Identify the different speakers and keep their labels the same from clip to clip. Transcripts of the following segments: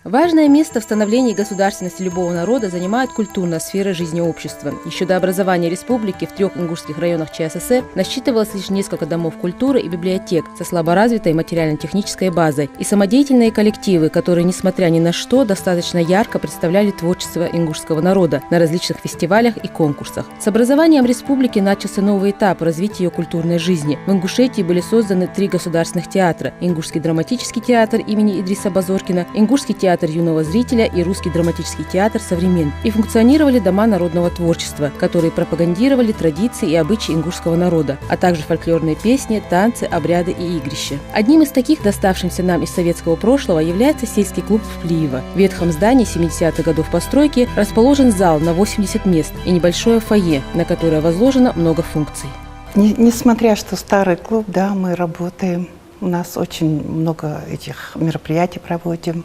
Speaker 1: Важное место в становлении государственности любого народа занимает культурная сфера жизни общества. Еще до образования республики в 3 ингушских районах ЧССР насчитывалось лишь несколько домов культуры и библиотек со слаборазвитой материально-технической базой и самодеятельные коллективы, которые, несмотря ни на что, достаточно ярко представляли творчество ингушского народа на различных фестивалях и конкурсах. С образованием республики начался новый этап развития ее культурной жизни. В Ингушетии были созданы 3 государственных театра – Ингушский драматический театр имени Идриса Базоркина, Ингушский театр юного зрителя и Русский драматический театр «Современ». И функционировали дома народного творчества, которые пропагандировали традиции и обычаи ингушского народа, а также фольклорные песни, танцы, обряды и игрища. Одним из таких, доставшимся нам из советского прошлого, является сельский клуб в Плиево. В ветхом здании 70-х годов постройки расположен зал на 80 мест и небольшое фойе, на которое возложено много функций.
Speaker 2: Несмотря что старый клуб, да, мы работаем, у нас очень много этих мероприятий проводим.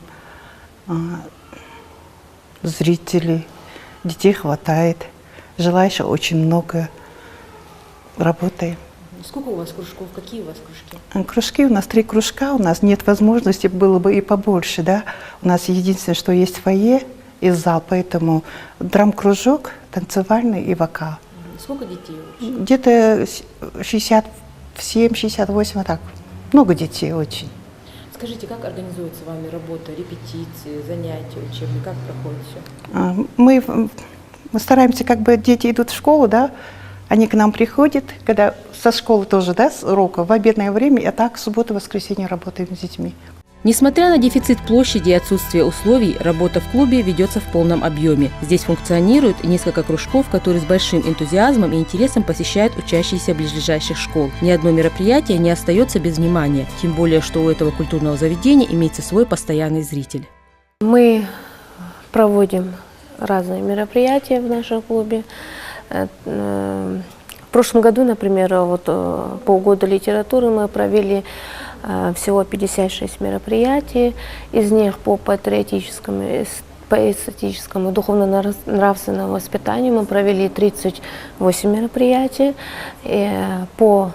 Speaker 2: Зрителей, детей хватает, желающих очень много, работаем.
Speaker 1: Сколько у вас кружков? Какие у вас кружки?
Speaker 2: Кружки, у нас 3 кружка, у нас нет возможности, было бы и побольше, да. У нас единственное, что есть фойе и зал, поэтому драм-кружок, танцевальный и вокал.
Speaker 1: Сколько детей вообще?
Speaker 2: Где-то 67-68, вот так. Много детей очень.
Speaker 1: Скажите, как организуется вами работа, репетиции, занятия учебные, как проходит все?
Speaker 2: Мы стараемся, как бы дети идут в школу, да, они к нам приходят, когда со школы тоже, да, с урока, в обедное время, а так в субботу, воскресенье работаем с детьми.
Speaker 1: Несмотря на дефицит площади и отсутствие условий, работа в клубе ведется в полном объеме. Здесь функционирует несколько кружков, которые с большим энтузиазмом и интересом посещают учащиеся близлежащих школ. Ни одно мероприятие не остается без внимания, тем более, что у этого культурного заведения имеется свой постоянный зритель.
Speaker 3: Мы проводим разные мероприятия в нашем клубе. В прошлом году, например, вот полгода литературы мы провели всего 56 мероприятий, из них по патриотическому, по эстетическому, духовно-нравственному воспитанию мы провели 38 мероприятий, по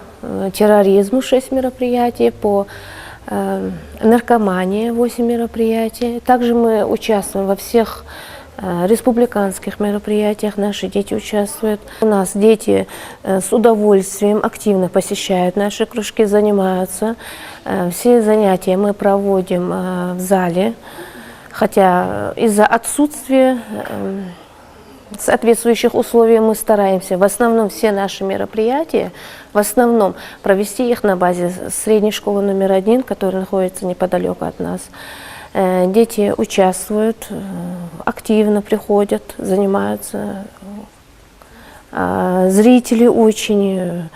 Speaker 3: терроризму 6 мероприятий, по наркомании 8 мероприятий. Также мы участвуем во всех республиканских мероприятиях, наши дети участвуют. У нас дети с удовольствием активно посещают наши кружки, занимаются. Все занятия мы проводим в зале, хотя из-за отсутствия соответствующих условий мы стараемся в основном все наши мероприятия, в основном провести их на базе средней школы номер 1, которая находится неподалеку от нас. Дети участвуют, активно приходят, занимаются. Зрители очень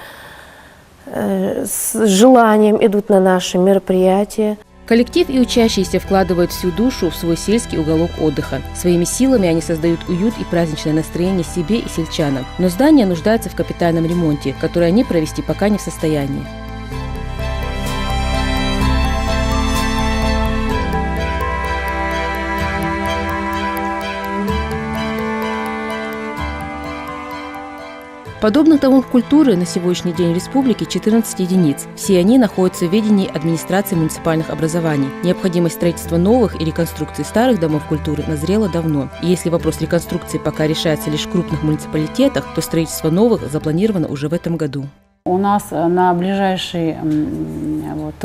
Speaker 3: с желанием идут на наши мероприятия.
Speaker 1: Коллектив и учащиеся вкладывают всю душу в свой сельский уголок отдыха. Своими силами они создают уют и праздничное настроение себе и сельчанам. Но здание нуждается в капитальном ремонте, который они провести пока не в состоянии. Подобных домов культуры на сегодняшний день в республике 14 единиц. Все они находятся в ведении администрации муниципальных образований. Необходимость строительства новых и реконструкции старых домов культуры назрела давно. И если вопрос реконструкции пока решается лишь в крупных муниципалитетах, то строительство новых запланировано уже в этом году.
Speaker 4: У нас на ближайший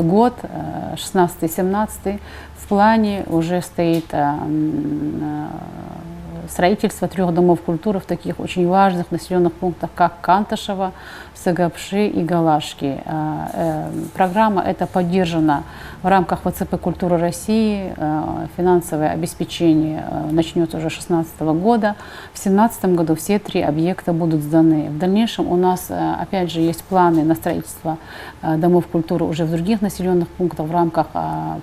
Speaker 4: год, 16-17, в плане уже стоит строительство 3 домов культуры в таких очень важных населенных пунктах, как Канташево, Сагапши и Галашки. Программа эта поддержана в рамках ВЦП «Культура России». Финансовое обеспечение начнется уже с 2016 года. В 2017 году все 3 объекта будут сданы. В дальнейшем у нас, опять же, есть планы на строительство домов культуры уже в других населенных пунктах в рамках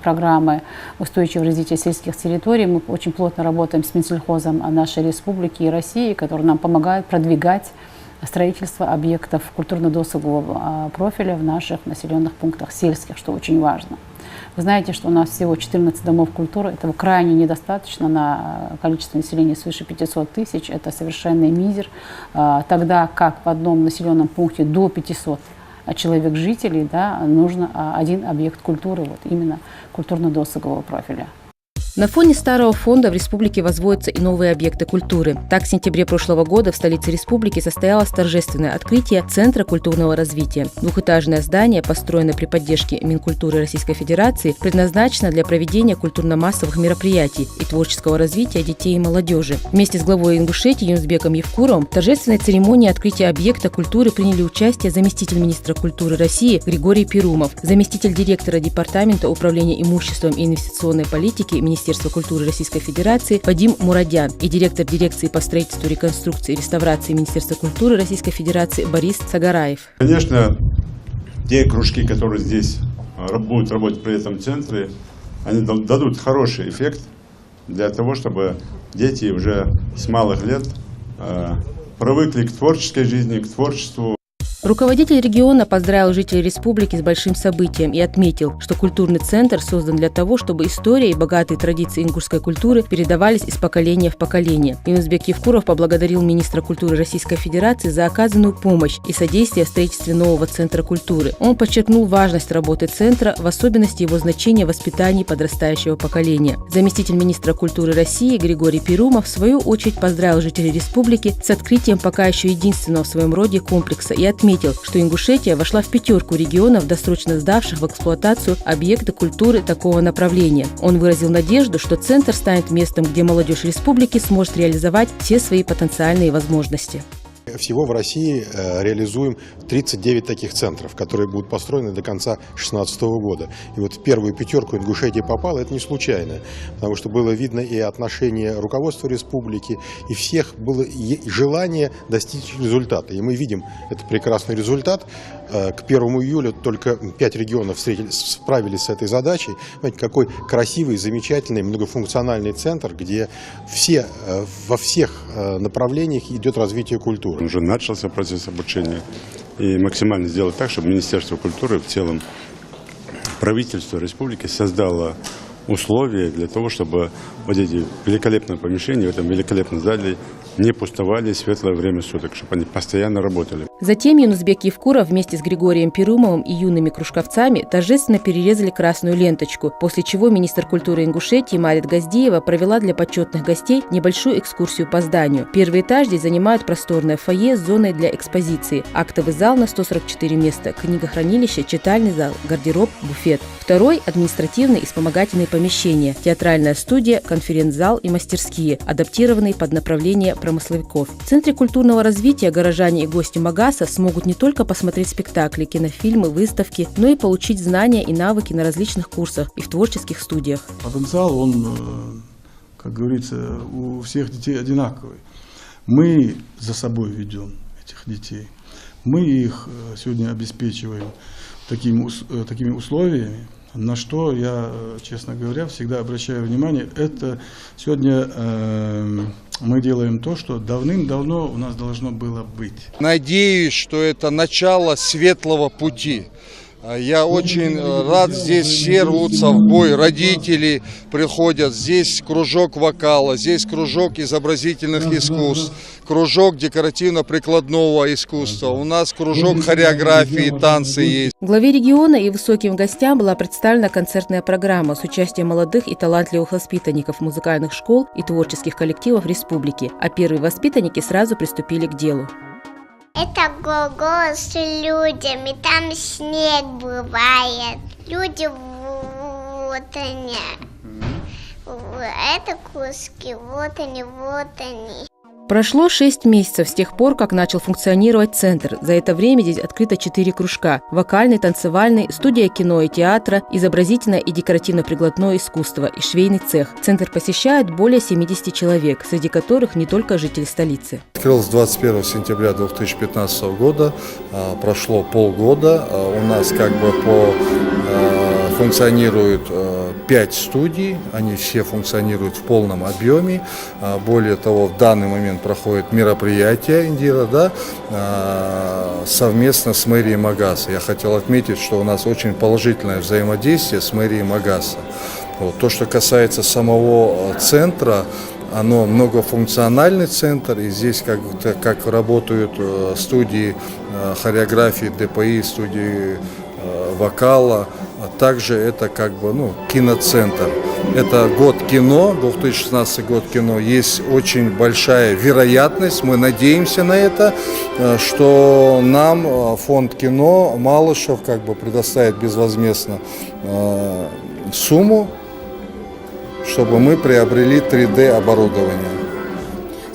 Speaker 4: программы устойчивого развития сельских территорий. Мы очень плотно работаем с Минсельхозом нашей республики и России, которые нам помогают продвигать строительство объектов культурно-досугового профиля в наших населенных пунктах сельских, что очень важно. Вы знаете, что у нас всего 14 домов культуры, этого крайне недостаточно на количество населения свыше 500 тысяч, это совершенный мизер, тогда как в одном населенном пункте до 500 человек жителей, да, нужно 1 объект культуры, вот именно культурно-досугового профиля.
Speaker 1: На фоне старого фонда в республике возводятся и новые объекты культуры. Так, в сентябре прошлого года в столице республики состоялось торжественное открытие Центра культурного развития. Двухэтажное здание, построенное при поддержке Минкультуры Российской Федерации, предназначено для проведения культурно-массовых мероприятий и творческого развития детей и молодежи. Вместе с главой Ингушетии Юнусбеком Евкуровым в торжественной церемонии открытия объекта культуры приняли участие заместитель министра культуры России Григорий Перумов, заместитель директора Департамента управления имуществом и инвестиционной политики Министерства культуры Российской Федерации Вадим Мурадян и директор дирекции по строительству, реконструкции и реставрации Министерства культуры Российской Федерации Борис Цагараев.
Speaker 5: Конечно, те кружки, которые здесь будут работать при этом центре, они дадут хороший эффект для того, чтобы дети уже с малых лет привыкли к творческой жизни, к творчеству.
Speaker 1: Руководитель региона поздравил жителей республики с большим событием и отметил, что культурный центр создан для того, чтобы история и богатые традиции ингушской культуры передавались из поколения в поколение. Юнусбек Евкуров поблагодарил министра культуры Российской Федерации за оказанную помощь и содействие в строительстве нового центра культуры. Он подчеркнул важность работы центра, в особенности его значения в воспитании подрастающего поколения. Заместитель министра культуры России Григорий Перумов в свою очередь поздравил жителей республики с открытием пока еще единственного в своем роде комплекса и отметил, что Ингушетия вошла в пятерку регионов, досрочно сдавших в эксплуатацию объекты культуры такого направления. Он выразил надежду, что центр станет местом, где молодежь республики сможет реализовать все свои потенциальные возможности.
Speaker 6: Всего в России реализуем 39 таких центров, которые будут построены до конца 2016 года. И вот в первую пятерку Ингушетия попала, это не случайно, потому что было видно и отношение руководства республики, и всех было желание достичь результата. И мы видим этот прекрасный результат. К 1 июля только 5 регионов справились с этой задачей. Знаете, какой красивый, замечательный, многофункциональный центр, где во всех направлениях идет развитие культуры.
Speaker 5: Уже начался процесс обучения, и максимально сделать так, чтобы Министерство культуры, в целом правительство республики создало условия для того, чтобы вот эти великолепные помещения в этом великолепном зале не пустовали в светлое время суток, чтобы они постоянно работали.
Speaker 1: Затем Юнусбек Евкуров вместе с Григорием Перумовым и юными кружковцами торжественно перерезали красную ленточку, после чего министр культуры Ингушетии Марит Газдиева провела для почетных гостей небольшую экскурсию по зданию. Первый этаж здесь занимают просторное фойе с зоной для экспозиции, актовый зал на 144 места, книгохранилище, читальный зал, гардероб, буфет. Второй – административные и вспомогательные помещения, театральная студия, конференц-зал и мастерские, адаптированные под направление промысловиков. В Центре культурного развития горожане и гости Магаса смогут не только посмотреть спектакли, кинофильмы, выставки, но и получить знания и навыки на различных курсах и в творческих студиях.
Speaker 7: Потенциал, он, как говорится, у всех детей одинаковый. Мы за собой ведем этих детей. Мы их сегодня обеспечиваем такими условиями, на что я, честно говоря, всегда обращаю внимание. Это сегодня мы делаем то, что давным-давно у нас должно было быть.
Speaker 8: Надеюсь, что это начало светлого пути. Я очень рад, здесь все рвутся в бой, родители приходят, здесь кружок вокала, здесь кружок изобразительных искусств, кружок декоративно-прикладного искусства, у нас кружок хореографии, танцы есть.
Speaker 1: Главе региона и высоким гостям была представлена концертная программа с участием молодых и талантливых воспитанников музыкальных школ и творческих коллективов республики, а первые воспитанники сразу приступили к делу.
Speaker 9: Это голос с людьми, там снег бывает. Люди вот они. Это куски, вот они, вот они.
Speaker 1: Прошло 6 месяцев с тех пор, как начал функционировать центр. За это время здесь открыто 4 кружка – вокальный, танцевальный, студия кино и театра, изобразительное и декоративно-прикладное искусство и швейный цех. Центр посещает более 70 человек, среди которых не только жители столицы.
Speaker 10: Открылся 21 сентября 2015 года, прошло полгода, у нас функционирует 5 студий, они все функционируют в полном объеме. Более того, в данный момент проходит мероприятие Индира, совместно с мэрией Магаса. Я хотел отметить, что у нас очень положительное взаимодействие с мэрией Магаса. Вот. То, что касается самого центра, оно многофункциональный центр, и здесь как работают студии хореографии, ДПИ, студии вокала, а также это киноцентр. это год кино, 2016 год кино, есть очень большая вероятность, мы надеемся на это, что нам фонд кино Малышев как бы предоставит безвозмездно сумму, чтобы мы приобрели 3D оборудование.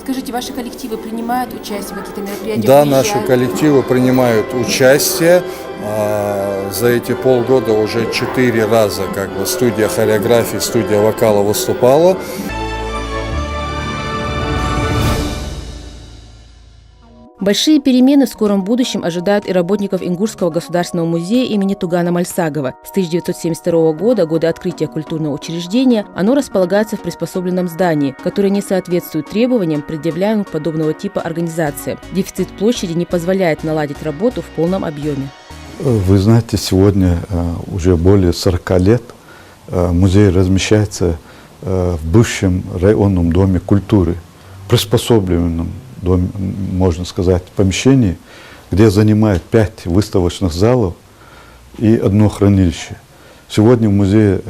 Speaker 1: Скажите, ваши коллективы принимают участие в каких-то мероприятиях?
Speaker 10: Да, наши коллективы принимают участие. За эти полгода уже 4 раза как бы студия хореографии, студия вокала выступала.
Speaker 1: Большие перемены в скором будущем ожидают и работников Ингушского государственного музея имени Тугана Мальсагова. С 1972 года, года открытия культурного учреждения, оно располагается в приспособленном здании, которое не соответствует требованиям, предъявляемым к подобного типа организации. Дефицит площади не позволяет наладить работу в полном объеме.
Speaker 11: Вы знаете, сегодня уже более 40 лет музей размещается в бывшем районном доме культуры, приспособленном, можно сказать, помещении, где занимает 5 выставочных залов и 1 хранилище. Сегодня в музее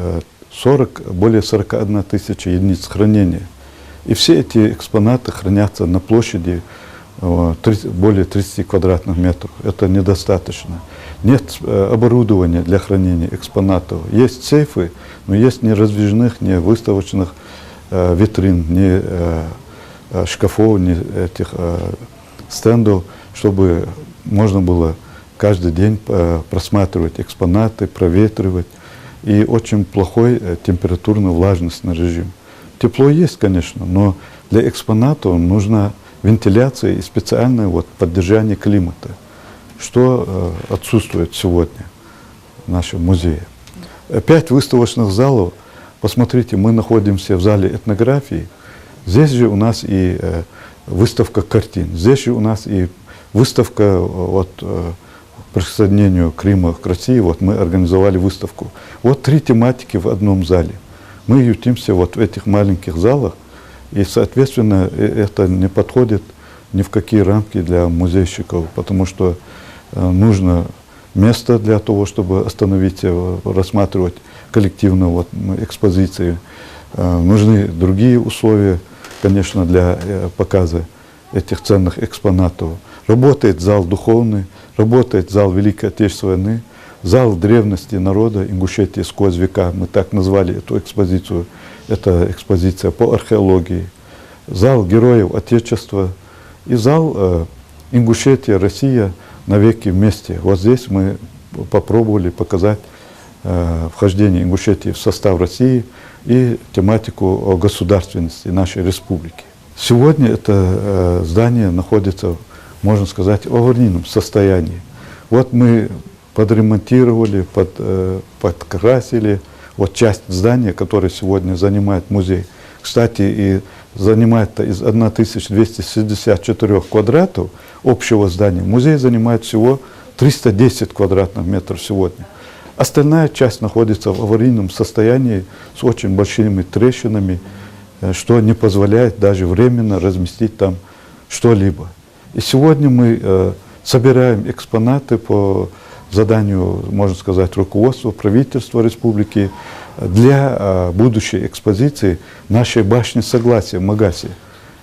Speaker 11: более 41 тысяча единиц хранения. И все эти экспонаты хранятся на площади более 30 квадратных метров. Это недостаточно. Нет оборудования для хранения экспонатов. Есть сейфы, но есть ни раздвижных, ни выставочных витрин, ни шкафов, ни этих стендов, чтобы можно было каждый день просматривать экспонаты, проветривать. И очень плохой температурно-влажностный режим. Тепло есть, конечно, но для экспонатов нужна вентиляция и специальное поддержание климата, что отсутствует сегодня в нашем музее. 5 выставочных залов. Посмотрите, мы находимся в зале этнографии. Здесь же у нас и выставка картин, здесь же у нас и выставка по присоединению Крыма к России. Мы организовали выставку. 3 тематики в одном зале. Мы ютимся в этих маленьких залах, и, соответственно, это не подходит ни в какие рамки для музейщиков, потому что нужно место для того, чтобы остановиться, рассматривать коллективно экспозиции. Нужны другие условия, конечно, для показа этих ценных экспонатов. Работает зал духовный, работает зал Великой Отечественной войны, зал древности народа Ингушетии сквозь века. Мы так назвали эту экспозицию. Это экспозиция по археологии. Зал героев Отечества и зал Ингушетия, Россия навеки вместе. Здесь мы попробовали показать вхождение Ингушетии в состав России и тематику о государственности нашей республики. Сегодня это здание находится, можно сказать, в аварийном состоянии. Мы подремонтировали, подкрасили часть здания, которое сегодня занимает музей. Кстати, и занимает из 1264 квадратов общего здания. Музей занимает всего 310 квадратных метров сегодня. Остальная часть находится в аварийном состоянии с очень большими трещинами, что не позволяет даже временно разместить там что-либо. И сегодня мы собираем экспонаты по заданию, можно сказать, руководства, правительства республики для будущей экспозиции нашей башни Согласия в Магасе.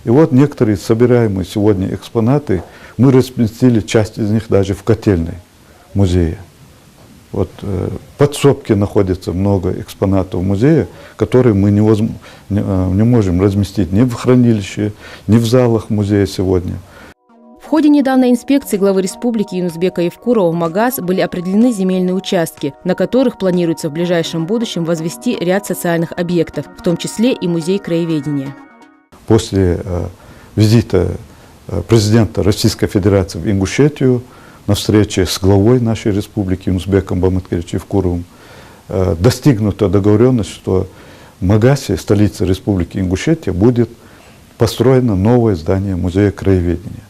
Speaker 11: И некоторые собираемые сегодня экспонаты, мы разместили часть из них даже в котельной музея. В подсобке находится много экспонатов музея, которые мы не можем разместить ни в хранилище, ни в залах музея сегодня.
Speaker 1: В ходе недавней инспекции главы республики Юнусбека Евкурова в Магас были определены земельные участки, на которых планируется в ближайшем будущем возвести ряд социальных объектов, в том числе и музей краеведения.
Speaker 11: После визита президента Российской Федерации в Ингушетию на встрече с главой нашей республики Юнусбеком Баматкевичем Евкуровым достигнута договоренность, что в Магасе, столице республики Ингушетия, будет построено новое здание музея краеведения.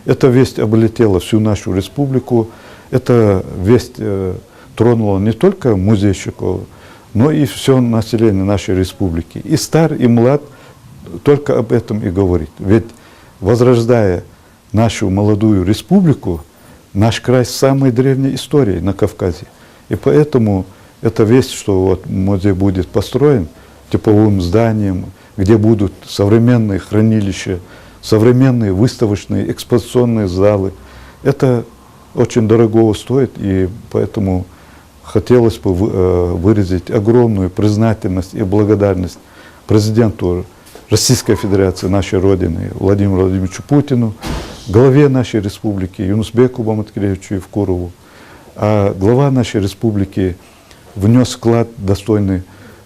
Speaker 11: Эта весть облетела всю нашу республику. Эта весть тронула не только музейщиков, но и все население нашей республики. И стар, и млад только об этом и говорит. Ведь, возрождая нашу молодую республику, наш край с самой древней историей на Кавказе. И поэтому эта весть, что музей будет построен, тепловым зданием, где будут современные хранилища, современные выставочные, экспозиционные залы. Это очень дорого стоит, и поэтому хотелось бы выразить огромную признательность и благодарность президенту Российской Федерации, нашей Родины, Владимиру Владимировичу Путину, главе нашей республики Юнусбеку Баматкелевичу Евкурову. А глава нашей республики внес вклад достойный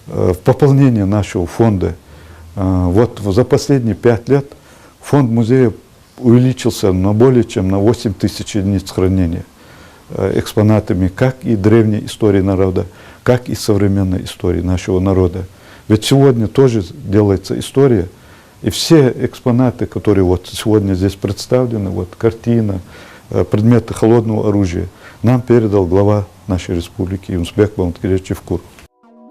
Speaker 11: в пополнение нашего фонда. Вот за последние 5 лет фонд музея увеличился на более чем на 8 тысяч единиц хранения экспонатами как и древней истории народа, как и современной истории нашего народа. Ведь сегодня тоже делается история, и все экспонаты, которые вот сегодня здесь представлены, вот картина, предметы холодного оружия, нам передал глава нашей республики Юнусбек Баматкелевич Евкуров.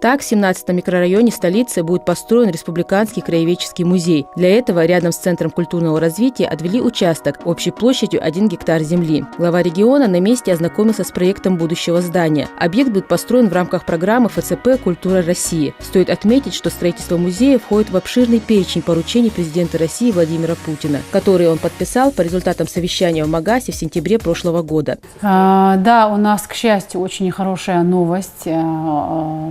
Speaker 1: Так, в 17-м микрорайоне столицы будет построен Республиканский краеведческий музей. Для этого рядом с Центром культурного развития отвели участок общей площадью 1 гектар земли. Глава региона на месте ознакомился с проектом будущего здания. Объект будет построен в рамках программы ФЦП «Культура России». Стоит отметить, что строительство музея входит в обширный перечень поручений президента России Владимира Путина, которые он подписал по результатам совещания в Магасе в сентябре прошлого года.
Speaker 4: Да, у нас, к счастью, очень хорошая новость.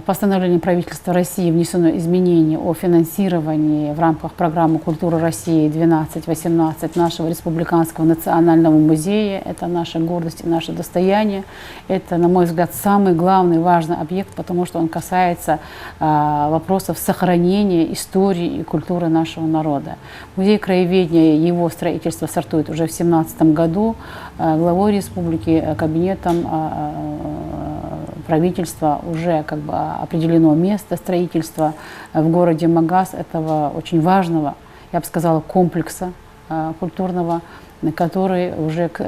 Speaker 4: Постановление правительства России внесено изменение о финансировании в рамках программы «Культура России» 12-18 нашего Республиканского национального музея. Это наша гордость и наше достояние. Это, на мой взгляд, самый главный важный объект, потому что он касается вопросов сохранения истории и культуры нашего народа. Музей краеведения, его строительство стартует уже в 2017 году. Главой республики, кабинетом правительства уже определено место строительства в городе Магас этого очень важного, я бы сказала, комплекса культурного, который уже к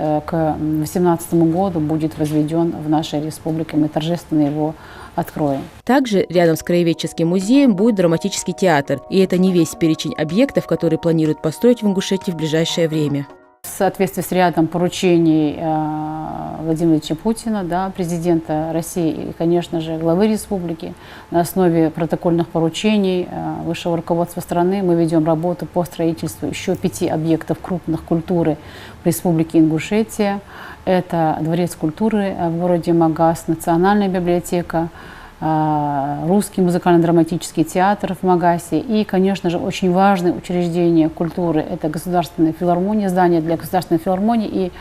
Speaker 4: 2018 году будет возведен в нашей республике. Мы торжественно его откроем.
Speaker 1: Также рядом с краеведческим музеем будет драматический театр. И это не весь перечень объектов, которые планируют построить в Ингушетии в ближайшее время.
Speaker 4: В соответствии с рядом поручений Владимира Владимировича Путина, президента России и, конечно же, главы республики, на основе протокольных поручений высшего руководства страны мы ведем работу по строительству еще 5 объектов крупных культуры в республике Ингушетия. Это Дворец культуры в городе Магас, Национальная библиотека, Русский музыкально-драматический театр в Магасе и, конечно же, очень важное учреждение культуры – это Государственная филармония, здание для Государственной филармонии. И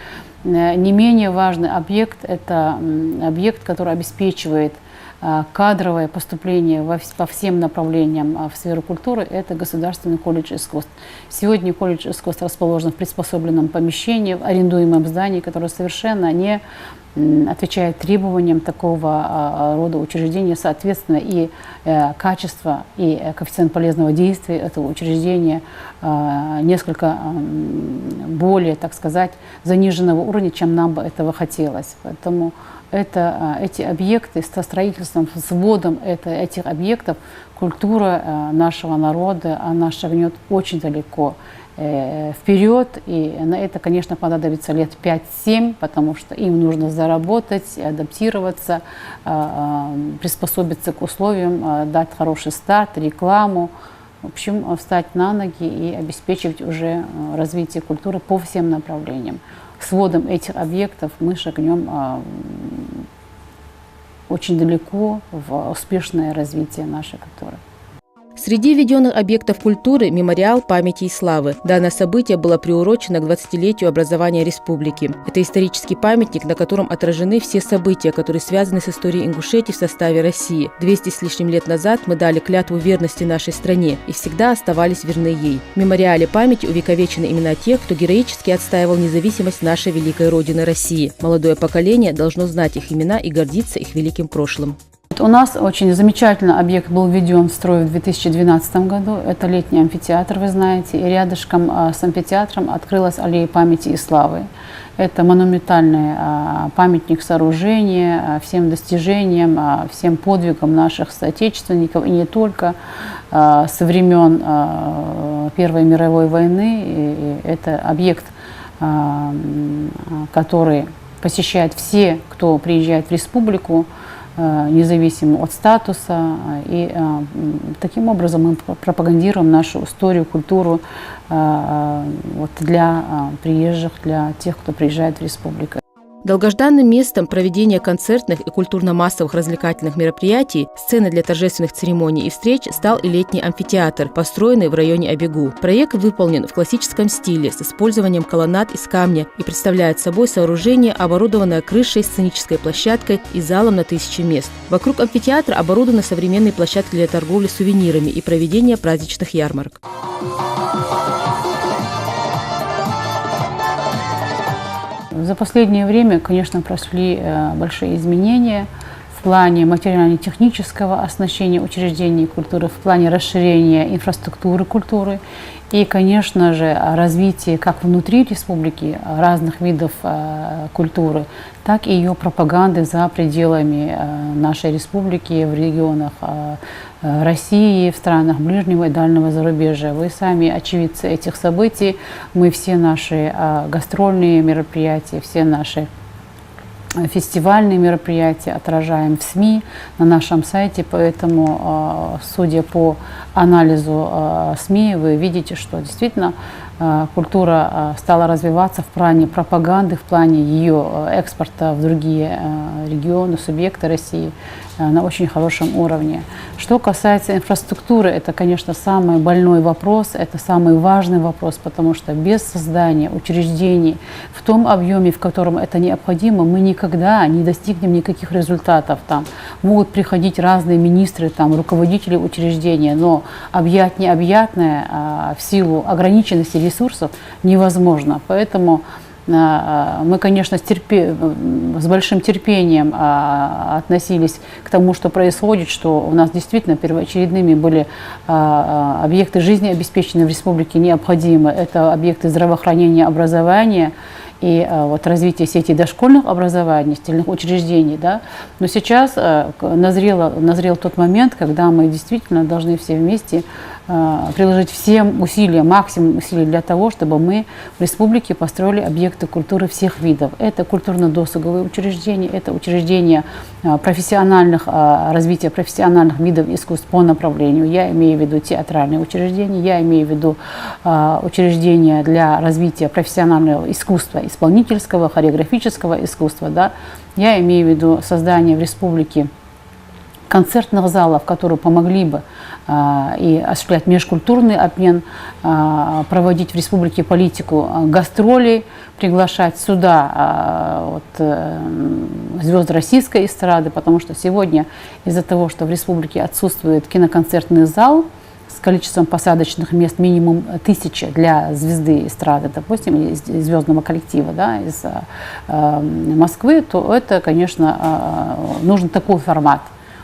Speaker 4: не менее важный объект – это объект, который обеспечивает кадровое поступление по всем направлениям в сферу культуры – это Государственный колледж искусств. Сегодня колледж искусств расположен в приспособленном помещении, в арендуемом здании, которое совершенно не отвечает требованиям такого рода учреждения. Соответственно, и качество, и коэффициент полезного действия этого учреждения несколько более, так сказать, заниженного уровня, чем нам бы этого хотелось. Поэтому эти объекты со строительством, с вводом этих объектов, культура нашего народа, она шагнет очень далеко вперед, и на это, конечно, понадобится лет 5-7, потому что им нужно заработать, адаптироваться, приспособиться к условиям, дать хороший старт, рекламу, в общем, встать на ноги и обеспечить уже развитие культуры по всем направлениям. С вводом этих объектов мы шагнем очень далеко в успешное развитие нашей культуры.
Speaker 1: Среди введенных объектов культуры – мемориал памяти и славы. Данное событие было приурочено к 20-летию образования республики. Это исторический памятник, на котором отражены все события, которые связаны с историей Ингушетии в составе России. 200 с лишним лет назад мы дали клятву верности нашей стране и всегда оставались верны ей. В мемориале памяти увековечены имена тех, кто героически отстаивал независимость нашей великой Родины России. Молодое поколение должно знать их имена и гордиться их великим прошлым.
Speaker 4: У нас очень замечательный объект был введен в строй в 2012 году. Это летний амфитеатр, вы знаете. И рядышком с амфитеатром открылась аллея памяти и славы. Это монументальный памятник сооружения всем достижениям, всем подвигам наших соотечественников. И не только со времен Первой мировой войны. И это объект, который посещает все, кто приезжает в республику. независимо от статуса. И таким образом мы пропагандируем нашу историю, культуру вот для приезжих, для тех, кто приезжает в республику.
Speaker 1: Долгожданным местом проведения концертных и культурно-массовых развлекательных мероприятий, сценой для торжественных церемоний и встреч стал и летний амфитеатр, построенный в районе Абегу. Проект выполнен в классическом стиле с использованием колоннад из камня и представляет собой сооружение, оборудованное крышей, сценической площадкой и залом на 1000 мест. Вокруг амфитеатра оборудованы современные площадки для торговли сувенирами и проведения праздничных ярмарок.
Speaker 4: За последнее время, конечно, прошли большие изменения в плане материально-технического оснащения учреждений культуры, в плане расширения инфраструктуры культуры и, конечно же, развития как внутри республики разных видов культуры, так и ее пропаганды за пределами нашей республики, в регионах России, в странах ближнего и дальнего зарубежья. Вы сами очевидцы этих событий. Мы все наши гастрольные мероприятия, все наши фестивальные мероприятия отражаем в СМИ, на нашем сайте, поэтому, судя по анализу СМИ, вы видите, что действительно культура стала развиваться в плане пропаганды, в плане ее экспорта в другие регионы, субъекты России на очень хорошем уровне. Что касается инфраструктуры, это, конечно, самый больной вопрос, это самый важный вопрос, потому что без создания учреждений в том объеме, в котором это необходимо, мы никогда не достигнем никаких результатов. Там могут приходить разные министры, там, руководители учреждения, но объять необъятное в силу ограниченности ресурсов невозможно. Поэтому мы, конечно, с большим терпением относились к тому, что происходит, что у нас действительно первоочередными были объекты жизнеобеспечения в республике необходимы. Это объекты здравоохранения, образования и вот развитие сети дошкольных образовательных учреждений. Да? Но сейчас назрел тот момент, когда мы действительно должны все вместе приложить всем усилия, максимум усилий для того, чтобы мы в республике построили объекты культуры всех видов. Это культурно-досуговые учреждения, это учреждения развития профессиональных видов искусств по направлению. Я имею в виду театральные учреждения, я имею в виду учреждения для развития профессионального искусства, исполнительского, хореографического искусства. Да? Я имею в виду создание в республике концертных залов, которые помогли бы и осуществлять межкультурный обмен, проводить в республике политику гастролей, приглашать сюда звезд российской эстрады, потому что сегодня из-за того, что в республике отсутствует киноконцертный зал с количеством посадочных мест минимум 1000 для звезды эстрады, допустим, из звездного коллектива, да, из Москвы, то это, конечно, нужен такой формат.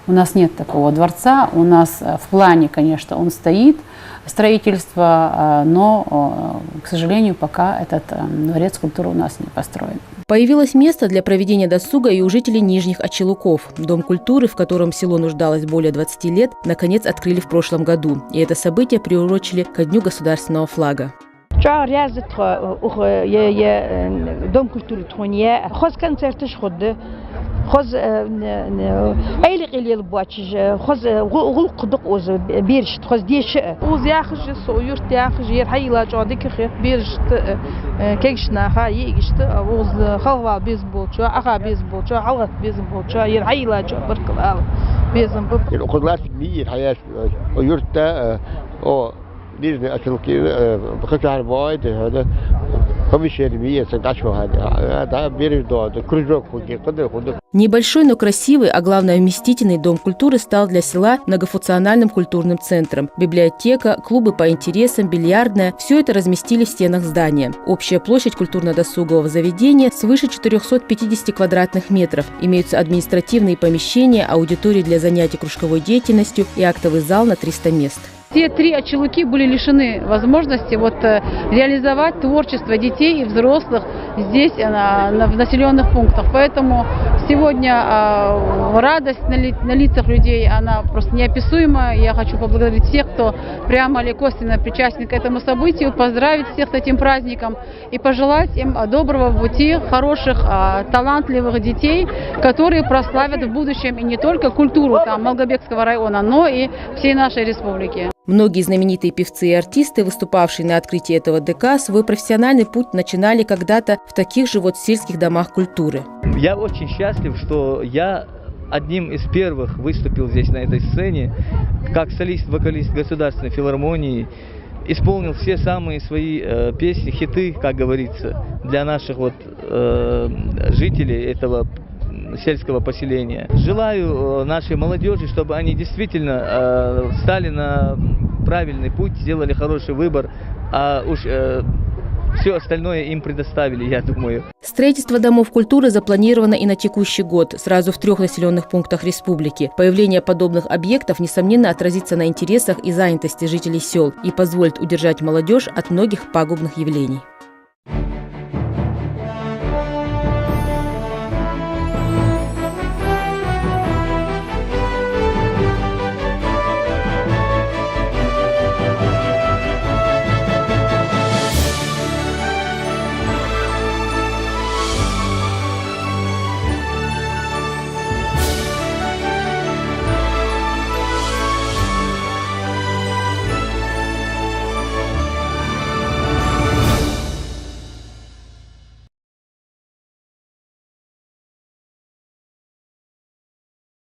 Speaker 4: У нас нет такого дворца, у нас в плане, конечно, он стоит, строительство, но, к сожалению, пока этот дворец культуры у нас не построен.
Speaker 1: Появилось место для проведения досуга и у жителей Нижних Очелуков. Дом культуры, в котором село нуждалось более 20 лет, наконец открыли в прошлом году. И это событие приурочили ко Дню государственного флага.
Speaker 12: خذ أيلق اللي البواتش خذ غل قدق أوز بيرشت خذ ديش أوز ياخج سويرت ياخج يرحي لا جادك خير بيرشت كيشنا خاي يجشت أوز خلوا بيزبوتشا أخا بيزبوتشا علقت بيزبوتشا يرحي لا جبرك الأل بيزبوت
Speaker 13: القدرات كبير الحياة ويرت أو ديرني أشلكي بخش على البايد هذا
Speaker 1: Небольшой, но красивый, а главное вместительный дом культуры стал для села многофункциональным культурным центром. Библиотека, клубы по интересам, бильярдная – все это разместили в стенах здания. Общая площадь культурно-досугового заведения свыше 450 квадратных метров. Имеются административные помещения, аудитории для занятий кружковой деятельностью и актовый зал на 300 мест.
Speaker 4: Все 3 очелуки были лишены возможности реализовать творчество детей и взрослых здесь, в населенных пунктах. Поэтому Сегодня радость на лицах людей, она просто неописуема. Я хочу поблагодарить всех, кто прямо или косвенно причастен к этому событию, поздравить всех с этим праздником и пожелать им доброго пути, хороших, талантливых детей, которые прославят в будущем и не только культуру Малгобекского района, но и всей нашей республики.
Speaker 1: Многие знаменитые певцы и артисты, выступавшие на открытии этого ДК, свой профессиональный путь начинали когда-то в таких же сельских домах культуры.
Speaker 14: Я очень счастлив, что я одним из первых выступил здесь на этой сцене, как солист-вокалист Государственной филармонии, исполнил все самые свои песни, хиты, как говорится, для наших жителей этого сельского поселения. Желаю нашей молодежи, чтобы они действительно стали на правильный путь, сделали хороший выбор, а уж все остальное им предоставили, я думаю.
Speaker 1: Строительство домов культуры запланировано и на текущий год, сразу в 3 населенных пунктах республики. Появление подобных объектов, несомненно, отразится на интересах и занятости жителей сел и позволит удержать молодежь от многих пагубных явлений.